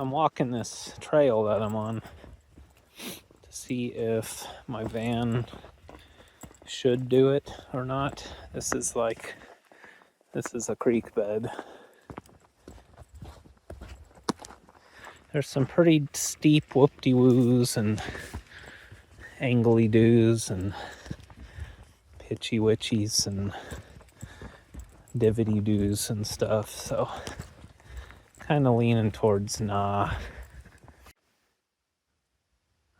I'm walking this trail that I'm on to see if my van should do it or not. This is a creek bed. There's some pretty steep whoop-de-woos and angly-doos and pitchy-witchies and divity-doos and stuff, so kind of leaning towards nah.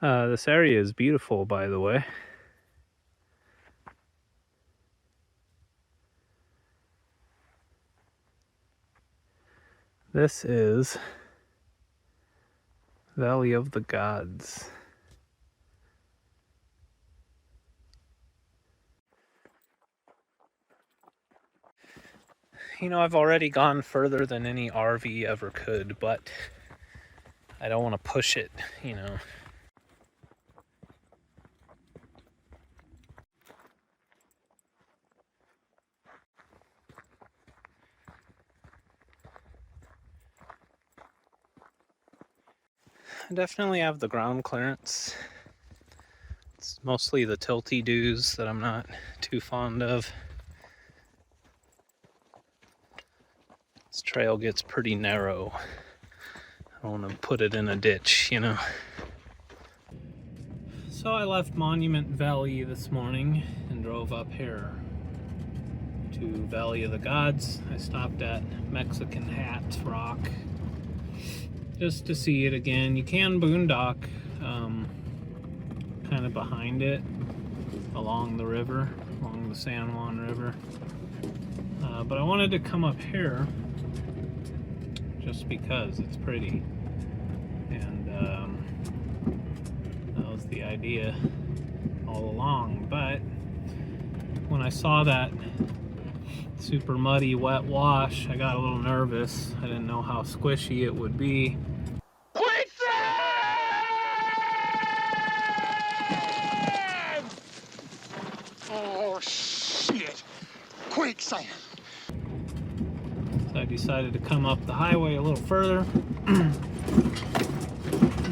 This area is beautiful, by the way. This is Valley of the Gods. You know, I've already gone further than any RV ever could, but I don't want to push it, you know. I definitely have the ground clearance. It's mostly the tilty doos that I'm not too fond of. This trail gets pretty narrow. I don't want to put it in a ditch, you know. So I left Monument Valley this morning and drove up here to Valley of the Gods. I stopped at Mexican Hat Rock just to see it again. You can boondock kind of behind it along the river, along the San Juan River. But I wanted to come up here just because it's pretty. And that was the idea all along. But when I saw that super muddy wet wash, I got a little nervous. I didn't know how squishy it would be. Oh shit! Quicksand! So I decided to come up the highway a little further and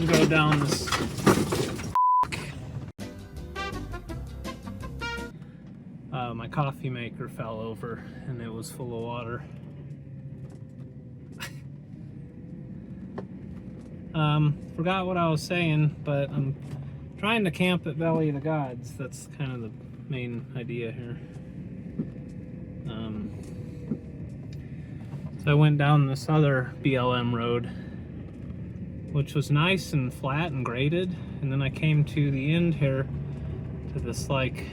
go down this. My coffee maker fell over and it was full of water. Forgot what I was saying, but I'm trying to camp at Valley of the Gods. That's kind of the main idea here. So I went down this other BLM road, which was nice and flat and graded, and then I came to the end here to this like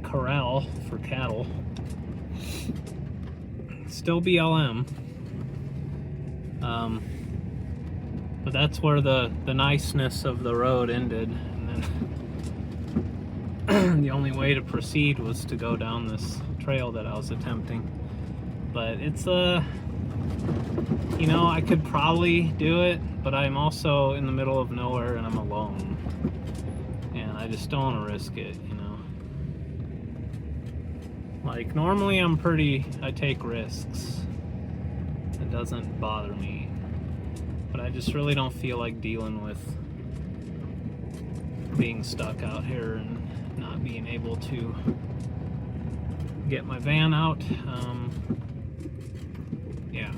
corral for cattle. Still BLM. But that's where the niceness of the road ended, and then the only way to proceed was to go down this trail that I was attempting. But it's you know, I could probably do it, but I'm also in the middle of nowhere and I'm alone, and I just don't want to risk it, you know. Like, normally I take risks. It doesn't bother me. But I just really don't feel like dealing with being stuck out here and not being able to get my van out. Yeah.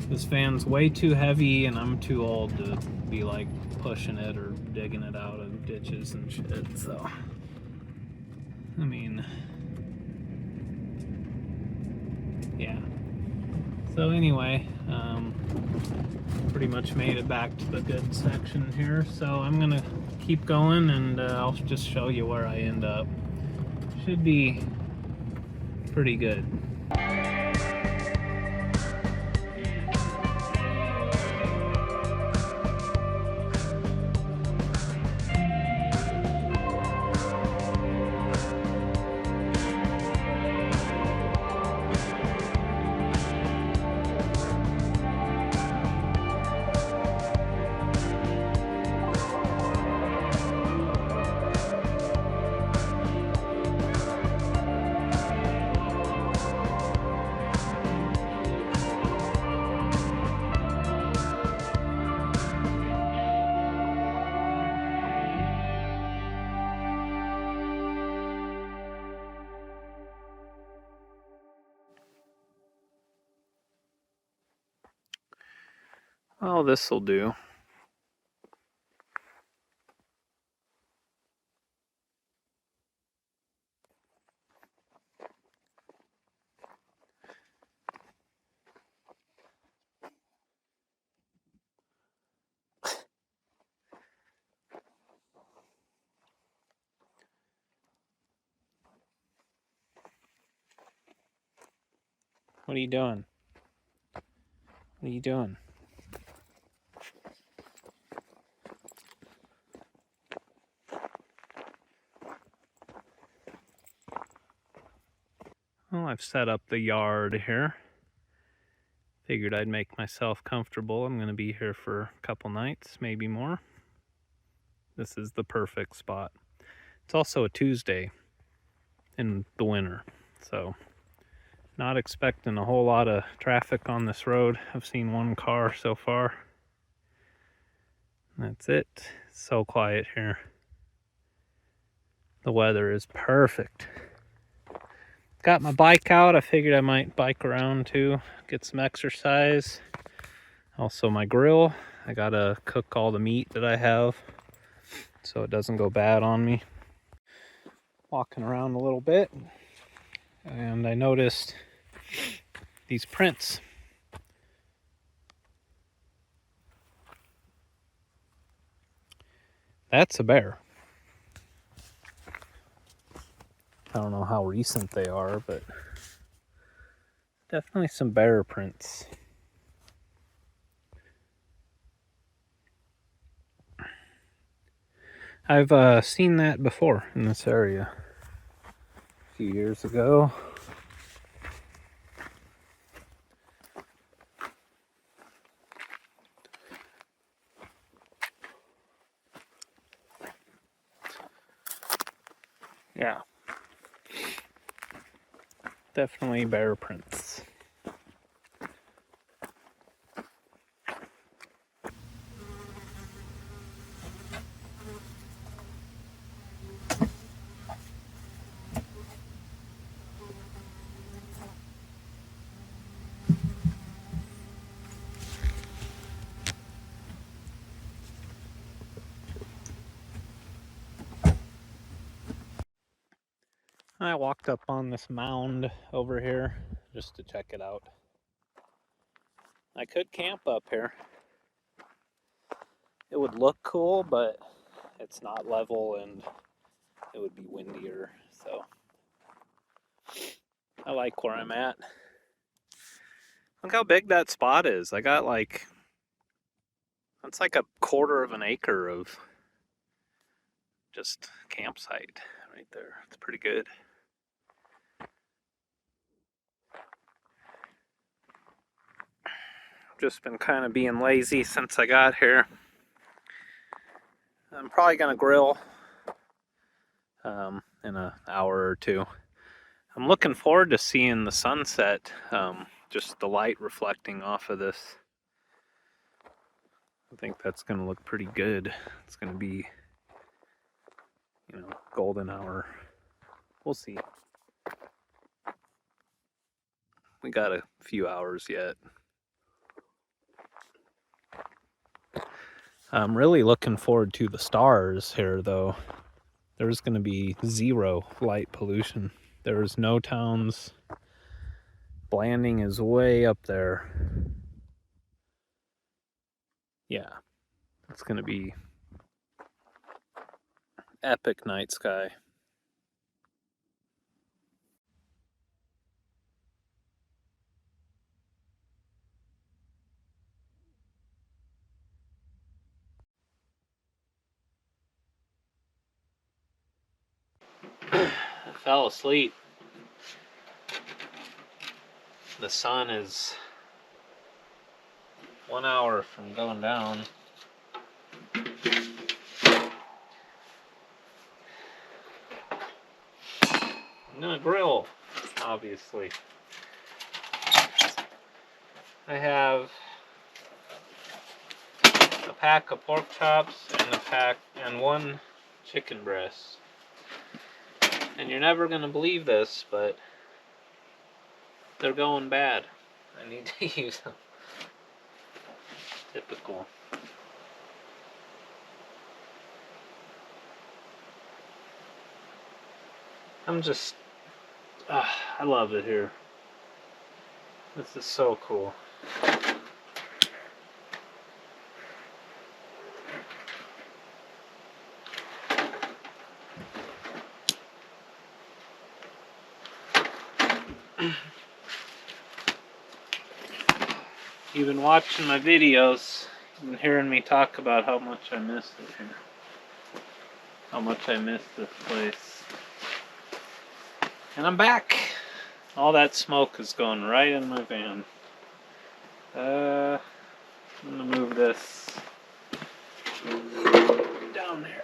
This van's way too heavy and I'm too old to be like pushing it or digging it out of ditches and shit, so. I mean, yeah. So anyway, pretty much made it back to the good section here, so I'm gonna keep going and I'll just show you where I end up. Should be pretty good. Oh, this'll do. What are you doing? What are you doing? Well, I've set up the yard here. Figured I'd make myself comfortable. I'm going to be here for a couple nights, maybe more. This is the perfect spot. It's also a Tuesday in the winter, so not expecting a whole lot of traffic on this road. I've seen one car so far. That's it. It's so quiet here. The weather is perfect. Got my bike out. I figured I might bike around too, get some exercise. Also my grill. I gotta cook all the meat that I have so it doesn't go bad on me. Walking around a little bit, and I noticed these prints. That's a bear. I don't know how recent they are, but definitely some bear prints. I've seen that before in this area a few years ago. Yeah. Definitely bear prints. I walked up on this mound over here just to check it out. I could camp up here. It would look cool, but it's not level and it would be windier, so I like where I'm at. Look how big that spot is. I got like, that's like a quarter of an acre of just campsite right there. It's pretty good. Just been kind of being lazy since I got here. I'm probably gonna grill in an hour or two. I'm looking forward to seeing the sunset, just the light reflecting off of this. I think that's gonna look pretty good. It's gonna be, golden hour. We'll see. We got a few hours yet. I'm really looking forward to the stars here, though. There's going to be zero light pollution. There's no towns. Blanding is way up there. Yeah, it's going to be epic night sky. I fell asleep. The sun is 1 hour from going down. I'm gonna grill, obviously. I have a pack of pork chops and one chicken breast. And you're never gonna believe this, but they're going bad. I need to use them. Typical. I love it here. This is so cool. You've been watching my videos and hearing me talk about how much I miss it here. How much I miss this place. And I'm back. All that smoke is going right in my van. I'm gonna move this down there.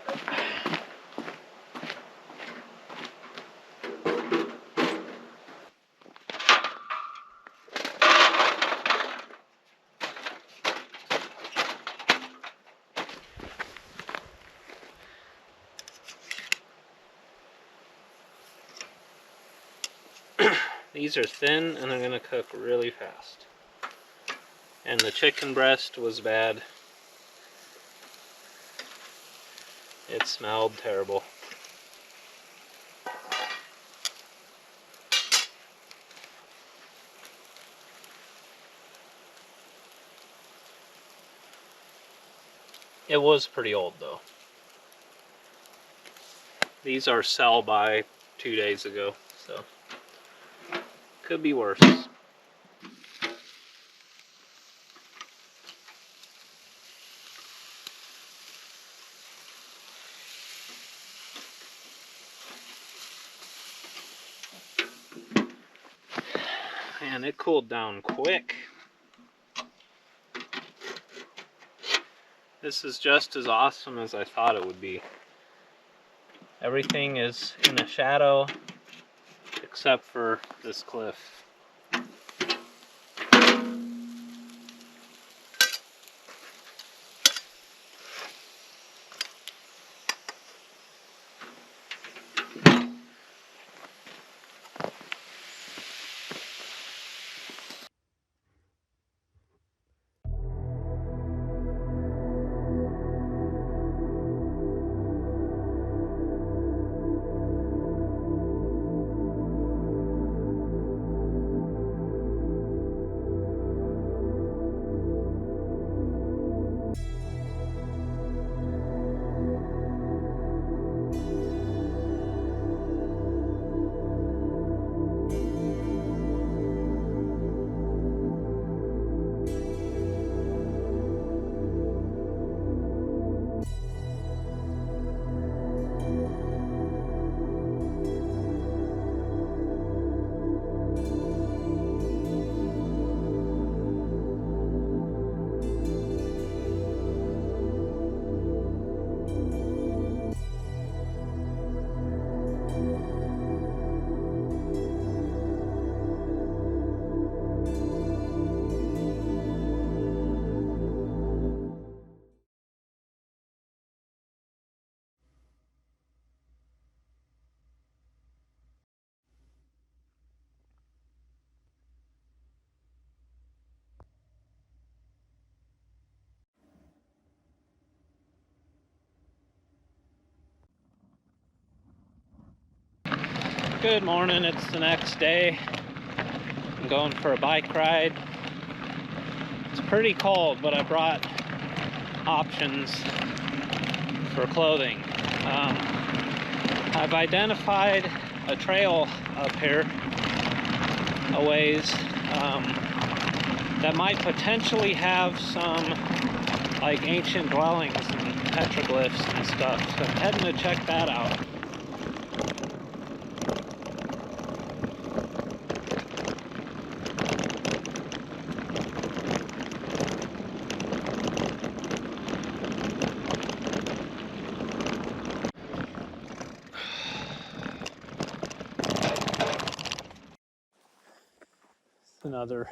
These are thin and they're gonna cook really fast. And the chicken breast was bad. It smelled terrible. It was pretty old though. These are sell by 2 days ago, so could be worse. Man, it cooled down quick. This is just as awesome as I thought it would be. Everything is in the shadow except for this cliff. Good morning, it's the next day. I'm going for a bike ride. It's pretty cold, but I brought options for clothing. I've identified a trail up here a ways that might potentially have some like ancient dwellings and petroglyphs and stuff. So I'm heading to check that out. Another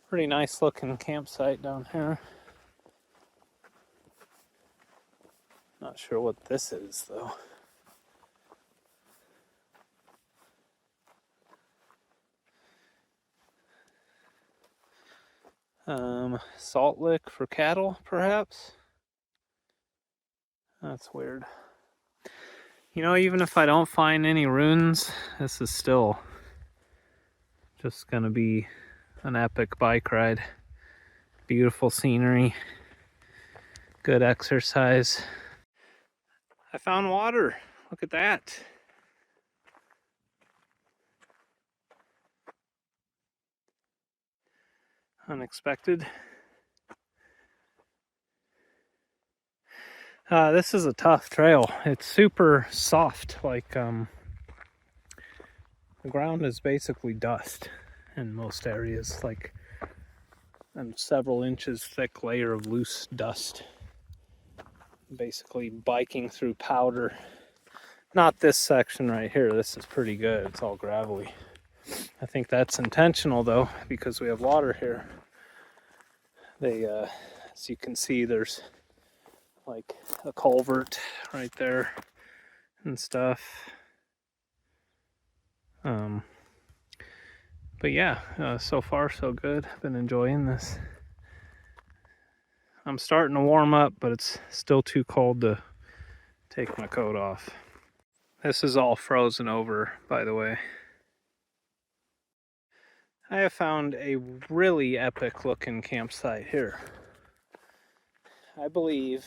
pretty nice looking campsite down here. Not sure what this is though. Salt lick for cattle, perhaps? That's weird. You know, even if I don't find any ruins, this is still just gonna be an epic bike ride. Beautiful scenery, good exercise. I found water. Look at that. Unexpected. This is a tough trail. It's super soft, like the ground is basically dust in most areas, like a several inches thick layer of loose dust. Basically biking through powder. Not this section right here. This is pretty good. It's all gravelly. I think that's intentional though, because we have water here. As you can see, there's like a culvert right there and stuff. But yeah, so far so good. Been enjoying this. I'm starting to warm up, but it's still too cold to take my coat off. This is all frozen over, by the way. I have found a really epic looking campsite here. I believe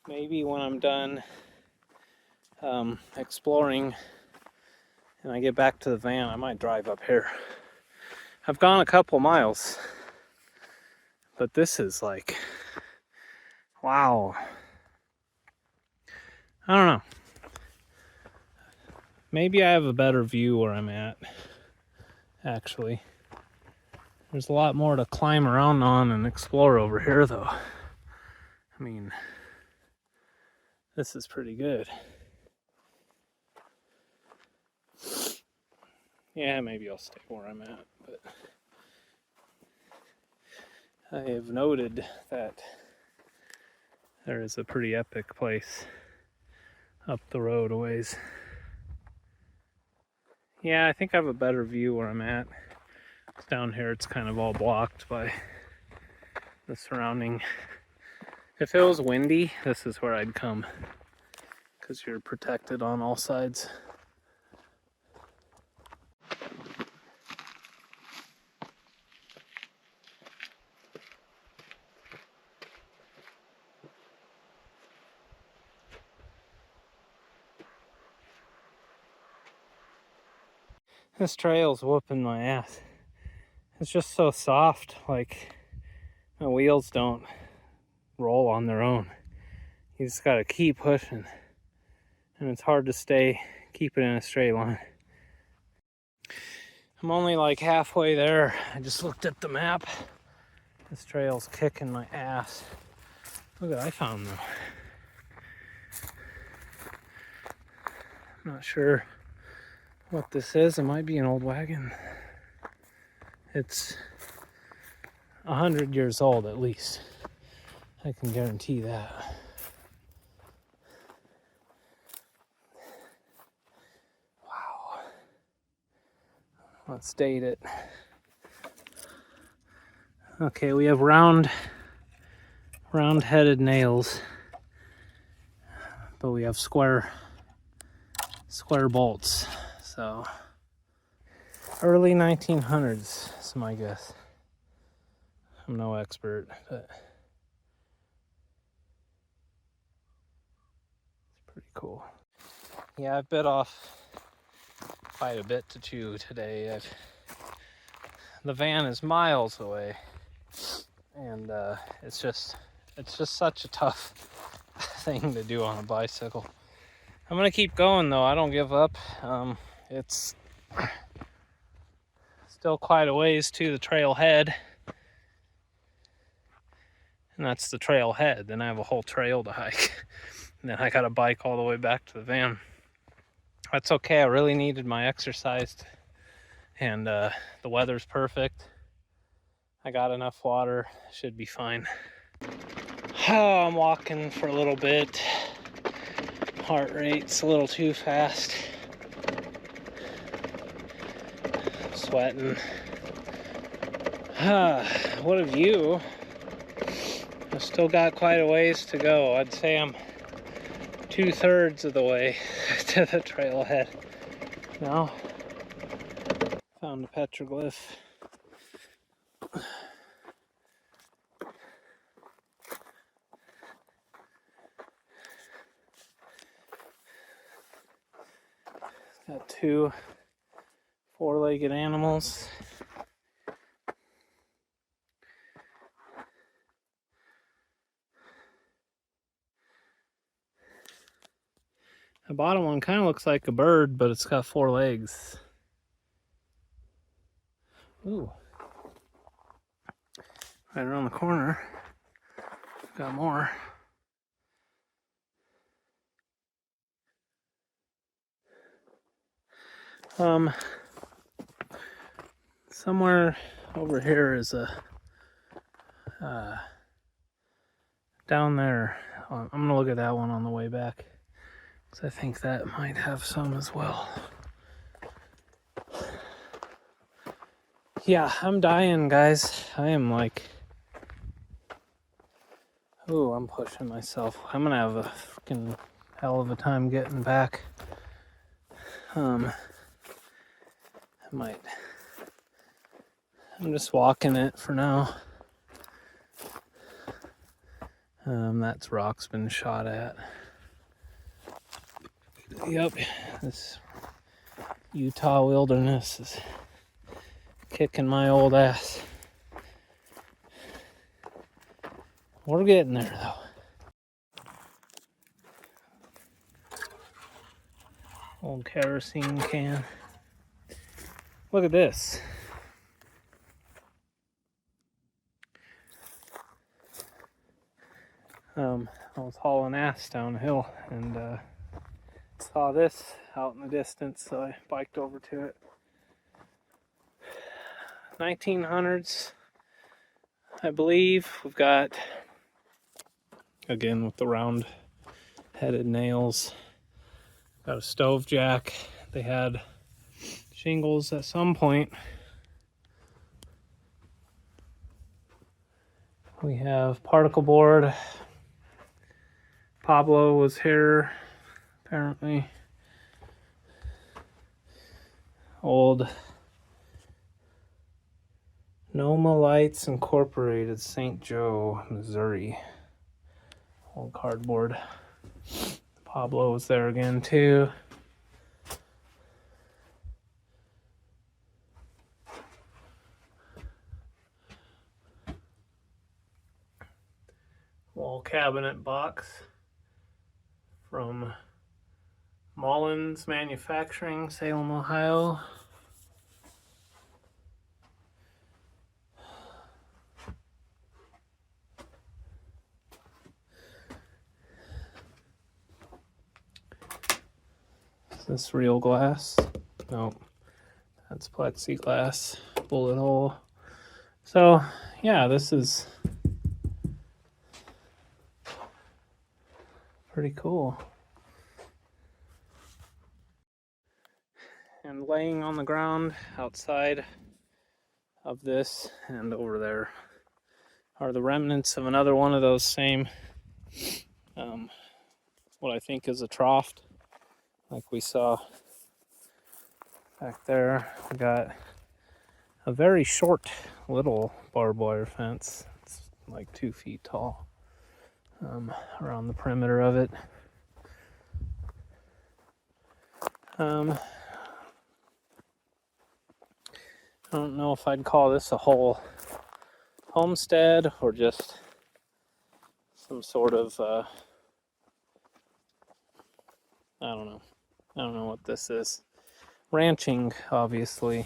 maybe when I'm done exploring and I get back to the van, I might drive up here. I've gone a couple miles, but this is like, wow. I don't know. Maybe I have a better view where I'm at, actually. There's a lot more to climb around on and explore over here, though. I mean, this is pretty good. Yeah, maybe I'll stay where I'm at, but I have noted that there is a pretty epic place up the road a ways. Yeah, I think I have a better view where I'm at. Down here it's kind of all blocked by the surrounding. If it was windy, this is where I'd come, because you're protected on all sides. This trail's whooping my ass. It's just so soft, like my wheels don't roll on their own. You just gotta keep pushing, and it's hard to keep it in a straight line. I'm only like halfway there. I just looked at the map. This trail's kicking my ass. Look what I found though. I'm not sure what this is. It might be an old wagon. It's 100 years old at least. I can guarantee that. Wow. Let's date it. Okay, we have round-headed nails, but we have square bolts. So early 1900s is my guess. I'm no expert, but it's pretty cool. Yeah, I've bit off quite a bit to chew today. The van is miles away, and it's just such a tough thing to do on a bicycle. I'm gonna keep going though. I don't give up. It's still quite a ways to the trailhead, and that's the trailhead. Then I have a whole trail to hike, and then I gotta bike all the way back to the van. That's okay. I really needed my exercise, and the weather's perfect. I got enough water. Should be fine. Oh, I'm walking for a little bit. Heart rate's a little too fast. Sweating. What a view. I've still got quite a ways to go. I'd say I'm 2/3 of the way to the trailhead. Now, found a petroglyph. Got 2 4-legged animals. The bottom one kind of looks like a bird, but it's got 4 legs. Ooh. Right around the corner. Got more. Somewhere over here is a down there. I'm gonna look at that one on the way back, because I think that might have some as well. Yeah, I'm dying, guys. I am like, ooh, I'm pushing myself. I'm gonna have a freaking hell of a time getting back. I might. I'm just walking it for now. That's rock's been shot at. Yep, this Utah wilderness is kicking my old ass. We're getting there though. Old kerosene can. Look at this. I was hauling ass down a hill and saw this out in the distance, so I biked over to it. 1900s, I believe. We've got, again with the round-headed nails, got a stove jack. They had shingles at some point. We have particle board. Pablo was here, apparently. Old Noma Lights Incorporated, St. Joe, Missouri. Old cardboard. Pablo was there again too. Wall cabinet box from Mullins Manufacturing, Salem, Ohio. Is this real glass? Nope. That's plexiglass, bullet hole. So, yeah, this is pretty cool. And laying on the ground outside of this and over there are the remnants of another one of those same, what I think is a trough, like we saw back there. We got a very short little barbed wire fence. It's like 2 feet tall around the perimeter of it. I don't know if I'd call this a whole homestead or just some sort of, I don't know. I don't know what this is. Ranching, obviously,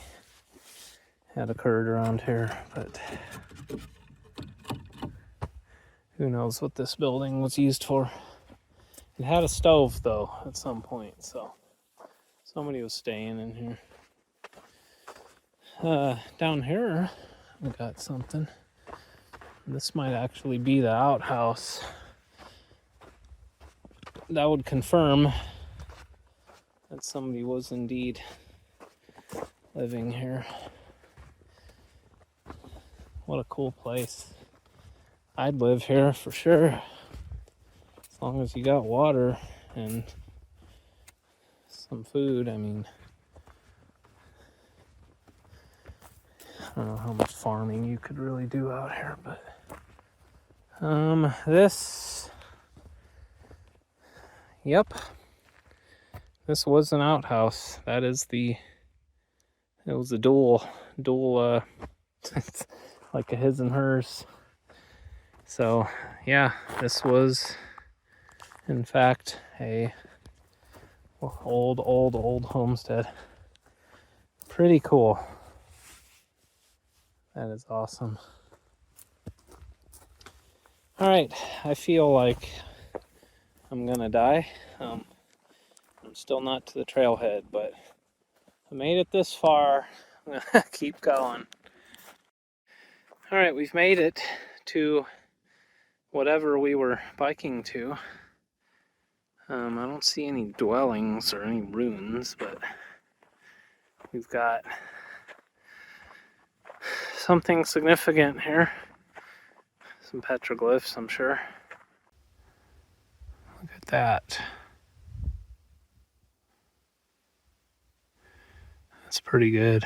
had occurred around here, but who knows what this building was used for. It had a stove, though, at some point, so somebody was staying in here. Down here, we got something. This might actually be the outhouse. That would confirm that somebody was indeed living here. What a cool place. I'd live here for sure. As long as you got water and some food. I mean, I don't know how much farming you could really do out here, but yep, this was an outhouse. That is it was a dual like a his and hers. So yeah, this was in fact a old homestead. Pretty cool. That is awesome. All right, I feel like I'm gonna die. I'm still not to the trailhead, but I made it this far. I'm gonna keep going. All right, we've made it to whatever we were biking to. I don't see any dwellings or any ruins, but we've got something significant here. Some petroglyphs, I'm sure. Look at that. That's pretty good.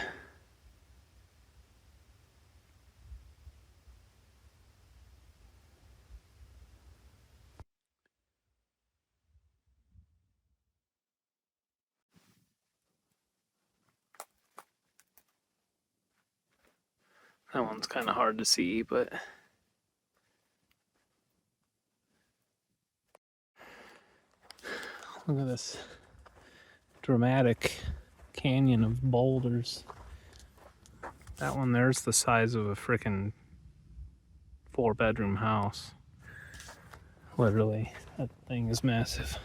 That one's kind of hard to see, but look at this dramatic canyon of boulders. That one there's the size of a frickin' 4-bedroom house. Literally, that thing is massive.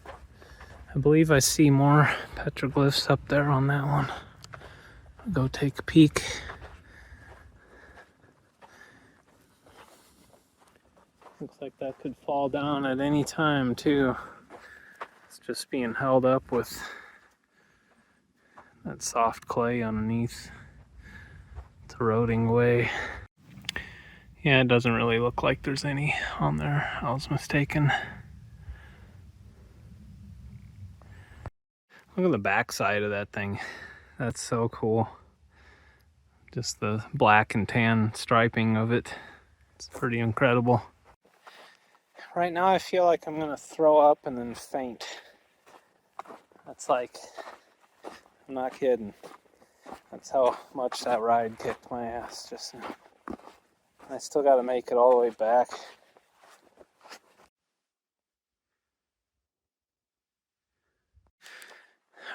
I believe I see more petroglyphs up there on that one. I'll go take a peek. Looks like that could fall down at any time too. It's just being held up with that soft clay underneath. It's eroding away. Yeah, it doesn't really look like there's any on there. I was mistaken. Look at the back side of that thing. That's so cool. Just the black and tan striping of it. It's pretty incredible. Right now I feel like I'm gonna throw up and then faint. That's like, I'm not kidding. That's how much that ride kicked my ass just now. I still gotta make it all the way back.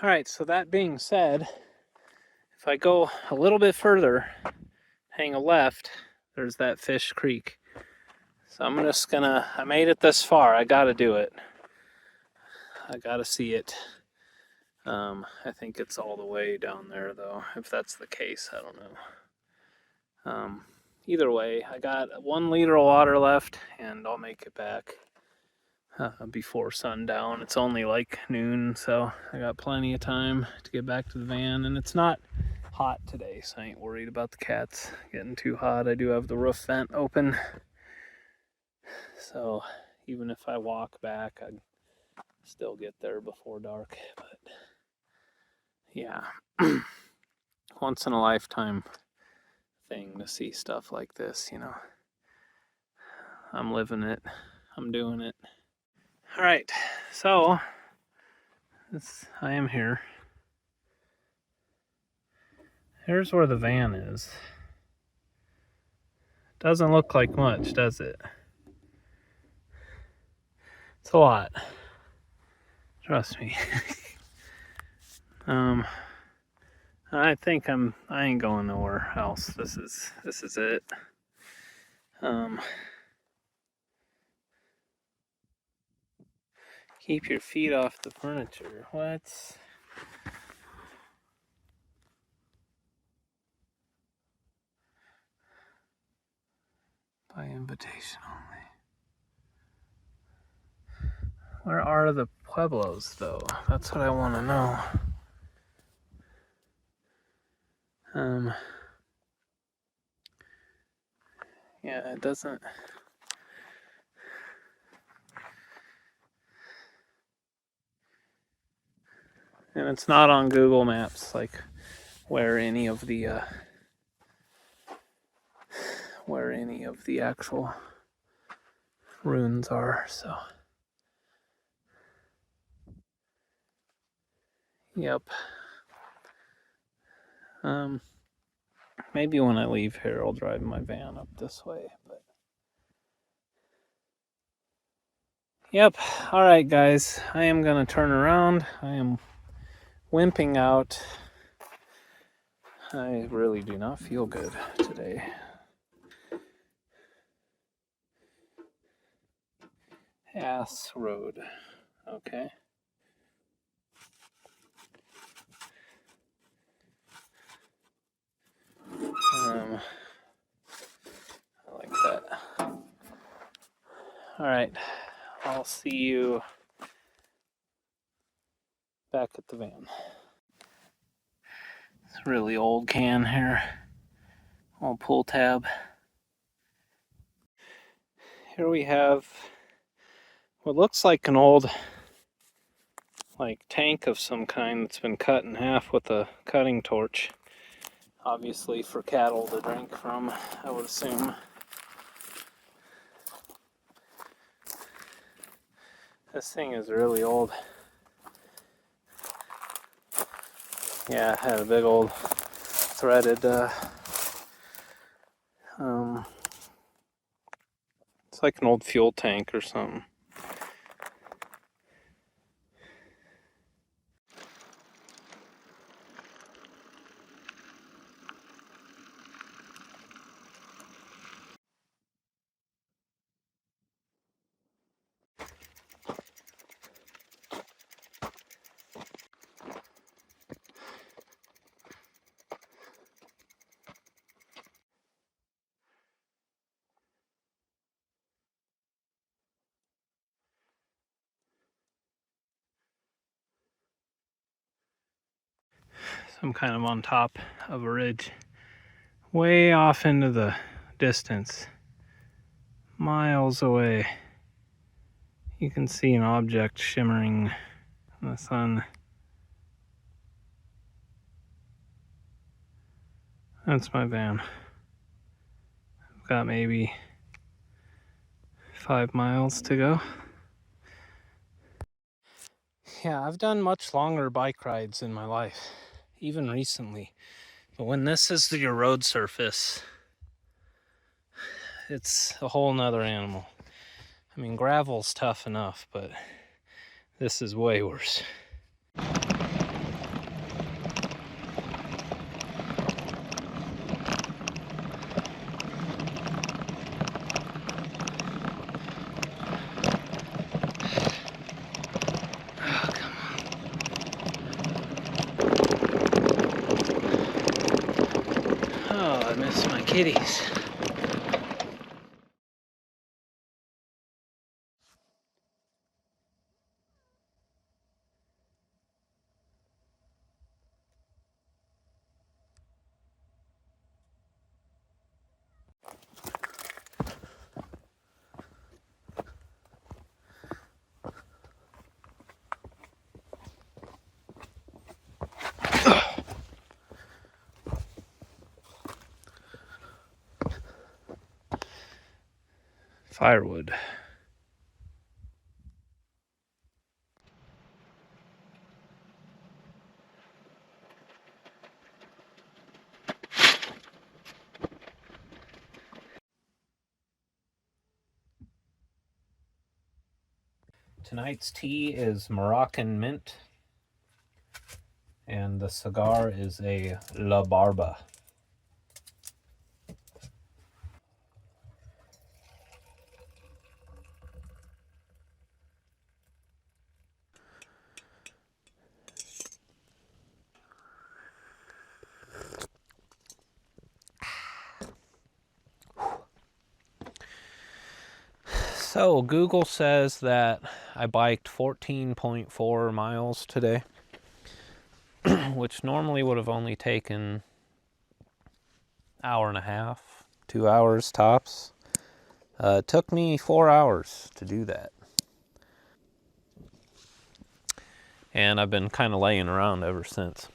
Alright, so that being said, if I go a little bit further, hang a left, there's that Fish Creek. So I'm just gonna, I made it this far, I gotta do it. I gotta see it. I think it's all the way down there though. If that's the case, I don't know. Either way, I got 1 liter of water left and I'll make it back before sundown. It's only like noon, so I got plenty of time to get back to the van, and it's not hot today, so I ain't worried about the cats getting too hot. I do have the roof vent open, so even if I walk back, I'd still get there before dark. But yeah, once in a lifetime thing to see stuff like this, you know. I'm living it. I'm doing it. All right, so I am here. Here's where the van is. Doesn't look like much, does it? It's a lot. Trust me. I think I ain't going nowhere else. This is it. Keep your feet off the furniture. What? By invitation only. Where are the pueblos, though? That's what I want to know. Yeah, it doesn't. And it's not on Google Maps, like where any of the actual ruins are. So, yep. Maybe when I leave here, I'll drive my van up this way. But yep. All right, guys. I am gonna turn around. I am wimping out. I really do not feel good today. Ass Road. Okay. I like that. All right. I'll see you back at the van. It's a really old can here. Old pull tab. Here we have what looks like an old tank of some kind that's been cut in half with a cutting torch. Obviously for cattle to drink from, I would assume. This thing is really old. Yeah, it had a big old threaded it's like an old fuel tank or something. So I'm kind of on top of a ridge, way off into the distance, miles away. You can see an object shimmering in the sun. That's my van. I've got maybe 5 miles to go. Yeah, I've done much longer bike rides in my life, even recently. But when this is your road surface, it's a whole nother animal. I mean, gravel's tough enough, but this is way worse. Oh, I miss my kitties. Firewood. Tonight's tea is Moroccan mint, and the cigar is a La Barba. So Google says that I biked 14.4 miles today, which normally would have only taken an hour and a half, 2 hours tops. It took me 4 hours to do that. And I've been kind of laying around ever since.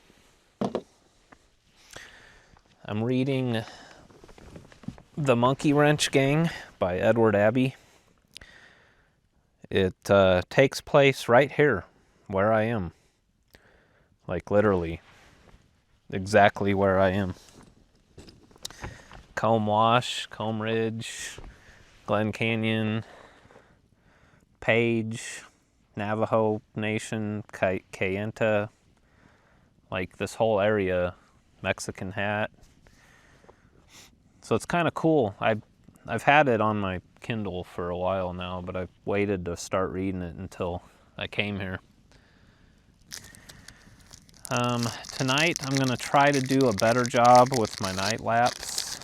I'm reading The Monkey Wrench Gang by Edward Abbey. It takes place right here, where I am. Like literally, exactly where I am. Comb Wash, Comb Ridge, Glen Canyon, Page, Navajo Nation, Kayenta, like this whole area, Mexican Hat. So it's kind of cool. I've had it on my Kindle for a while now, but I've waited to start reading it until I came here. Tonight I'm going to try to do a better job with my night lapse.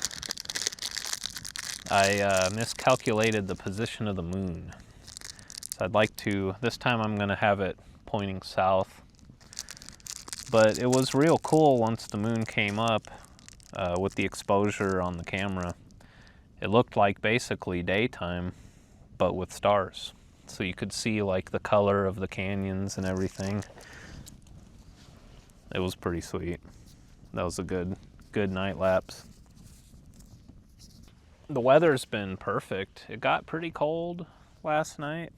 I miscalculated the position of the moon. So I'd like to, this time I'm going to have it pointing south. But it was real cool once the moon came up with the exposure on the camera. It looked like basically daytime, but with stars. So you could see like the color of the canyons and everything. It was pretty sweet. That was a good night lapse. The weather's been perfect. It got pretty cold last night,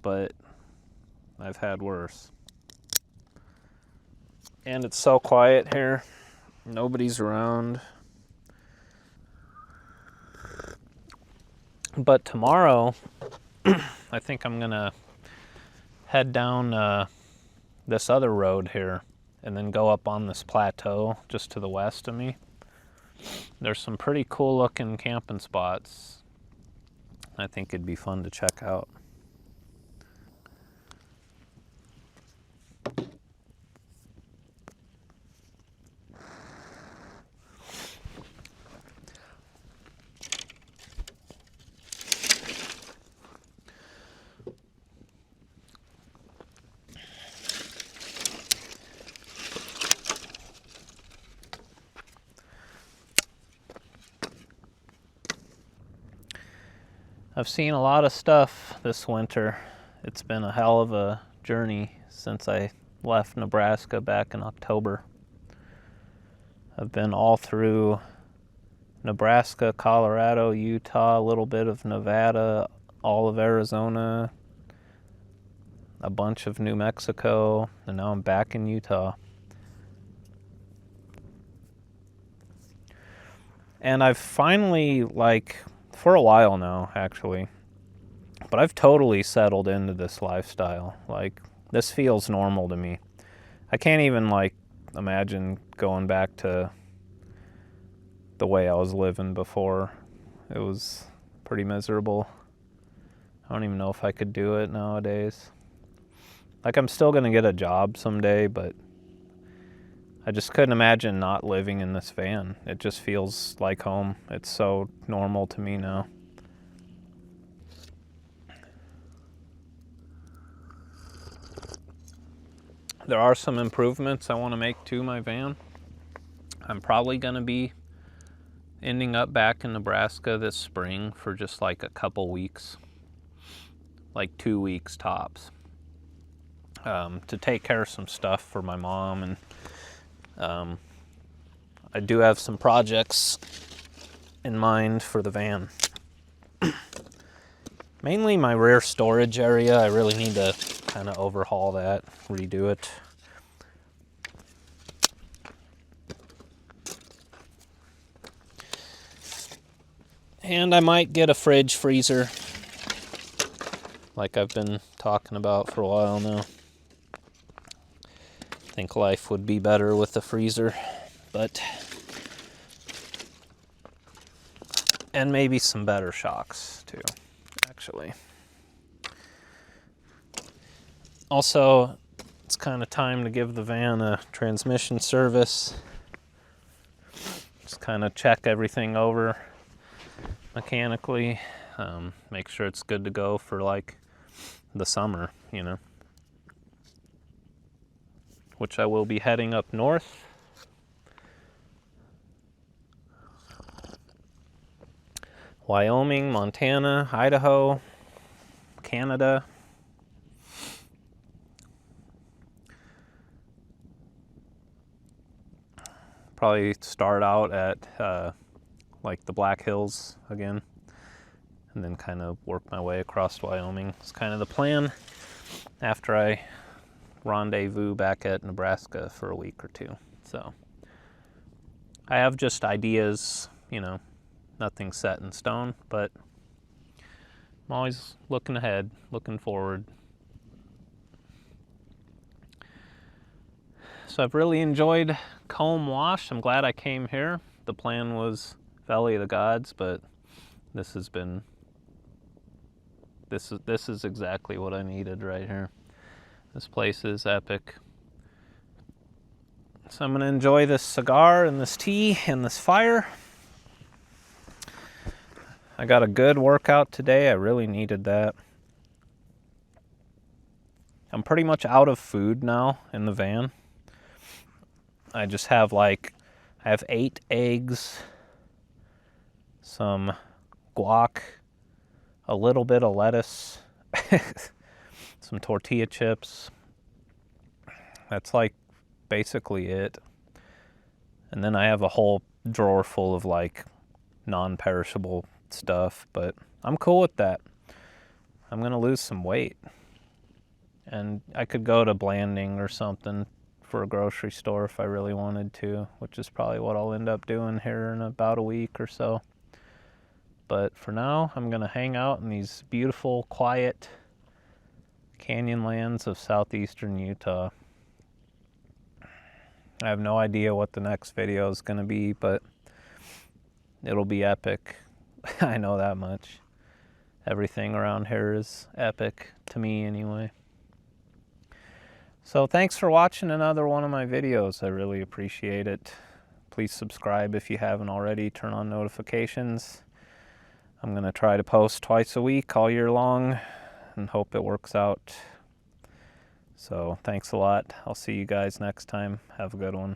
but I've had worse. And it's so quiet here. Nobody's around. But tomorrow, I think I'm gonna head down this other road here and then go up on this plateau just to the west of me. There's some pretty cool looking camping spots. I think it'd be fun to check out. I've seen a lot of stuff this winter. It's been a hell of a journey since I left Nebraska back in October. I've been all through Nebraska, Colorado, Utah, a little bit of Nevada, all of Arizona, a bunch of New Mexico, and now I'm back in Utah. And I've finally, for a while now, actually, but I've totally settled into this lifestyle. Like, this feels normal to me. I can't even, imagine going back to the way I was living before. It was pretty miserable. I don't even know if I could do it nowadays. I'm still going to get a job someday, but I just couldn't imagine not living in this van. It just feels like home. It's so normal to me now. There are some improvements I want to make to my van. I'm probably going to be ending up back in Nebraska this spring for just a couple weeks, 2 weeks tops, to take care of some stuff for my mom. And I do have some projects in mind for the van. Mainly my rear storage area. I really need to kind of overhaul that, redo it. And I might get a fridge freezer, like I've been talking about for a while now. I think life would be better with a freezer, and maybe some better shocks too, actually. Also, it's kind of time to give the van a transmission service. Just kind of check everything over mechanically, make sure it's good to go for the summer, which I will be heading up north. Wyoming, Montana, Idaho, Canada. Probably start out at like the Black Hills again, and then kind of work my way across Wyoming. It's kind of the plan after I rendezvous back at Nebraska for a week or two. So I have just ideas, you know, nothing set in stone, but I'm always looking ahead, looking forward. So I've really enjoyed Comb Wash. I'm glad I came here. The plan was Valley of the Gods, but this is exactly what I needed right here. This place is epic. So I'm gonna enjoy this cigar and this tea and this fire. I got a good workout today. I really needed that. I'm pretty much out of food now in the van. I just have I have 8 eggs, some guac, a little bit of lettuce, some tortilla chips. That's like basically it. And then I have a whole drawer full of like non-perishable stuff, but I'm cool with that. I'm gonna lose some weight. And I could go to Blanding or something for a grocery store if I really wanted to, which is probably what I'll end up doing here in about a week or so. But for now, I'm gonna hang out in these beautiful, quiet canyon lands of southeastern Utah. I have no idea what the next video is gonna be, but it'll be epic. I know that much. Everything around here is epic, to me anyway. So thanks for watching another one of my videos. I really appreciate it. Please subscribe if you haven't already. Turn on notifications. I'm going to try to post twice a week all year long and hope it works out. So thanks a lot. I'll see you guys next time. Have a good one.